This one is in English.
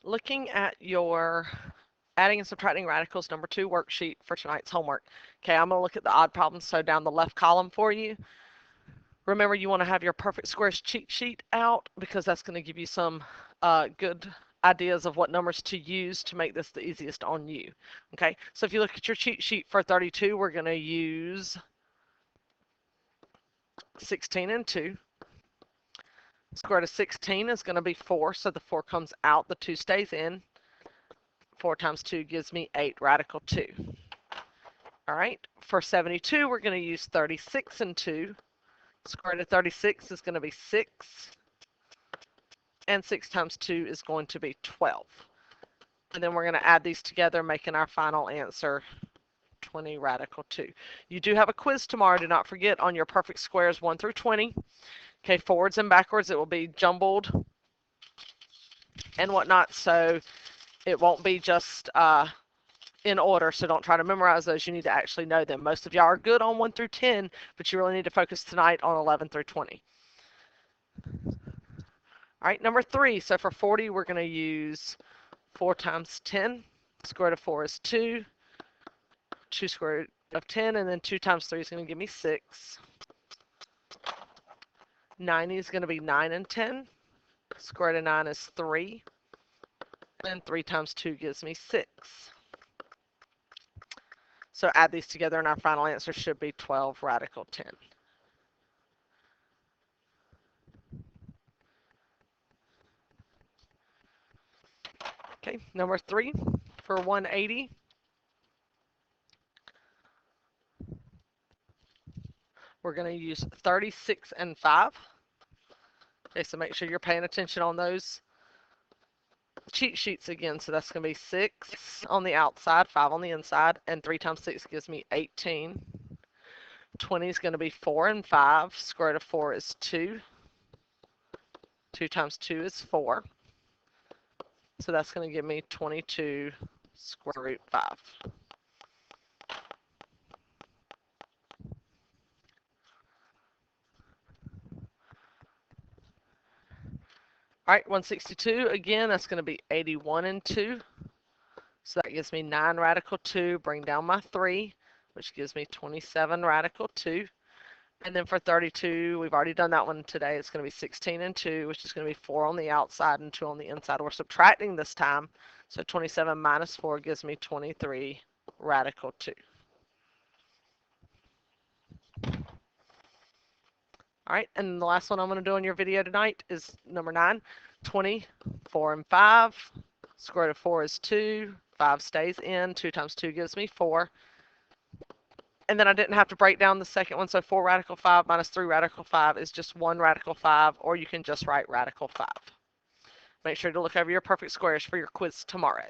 looking at your adding and subtracting radicals number 2 worksheet for tonight's homework. Okay, I'm going to look at the odd problems, so down the left column for you. Remember, you want to have your perfect squares cheat sheet out because that's going to give you some good ideas of what numbers to use to make this the easiest on you. Okay, so if you look at your cheat sheet for 32, we're going to use 16 and 2. Square root of 16 is going to be 4, so the 4 comes out, the 2 stays in. 4 times 2 gives me 8, radical 2. All right, for 72, we're going to use 36 and 2. Square root of 36 is going to be 6, and 6 times 2 is going to be 12. And then we're going to add these together, making our final answer 20 radical 2. You do have a quiz tomorrow. Do not forget on your perfect squares 1 through 20. Okay, forwards and backwards, it will be jumbled and whatnot, so it won't be just in order, so don't try to memorize those. You need to actually know them. Most of y'all are good on 1 through 10, but you really need to focus tonight on 11 through 20. All right, number 3. So for 40, we're going to use 4 times 10. Square root of 4 is 2. 2 square root of 10, and then 2 times 3 is going to give me 6. 90 is going to be 9 and 10. Square root of 9 is 3. And 3 times 2 gives me 6. So add these together, and our final answer should be 12 radical 10. Okay, number 3 for 180. We're going to use 36 and 5. Okay, so make sure you're paying attention on those cheat sheets again. So that's going to be 6 on the outside, 5 on the inside, and 3 times 6 gives me 18. 20 is going to be 4 and 5. Square root of 4 is 2. 2 times 2 is 4. So that's going to give me 22 square root 5. All right, 162, again, that's going to be 81 and 2. So that gives me 9 radical 2. Bring down my 3, which gives me 27 radical 2. And then for 32, we've already done that one today. It's going to be 16 and 2, which is going to be 4 on the outside and 2 on the inside. We're subtracting this time. So 27 minus 4 gives me 23 radical 2. All right, and the last one I'm going to do on your video tonight is number 9. 20, 4 and 5. Square root of 4 is 2. 5 stays in. 2 times 2 gives me 4. And then I didn't have to break down the second one, so 4 radical 5 minus 3 radical 5 is just 1 radical 5, or you can just write radical 5. Make sure to look over your perfect squares for your quiz tomorrow.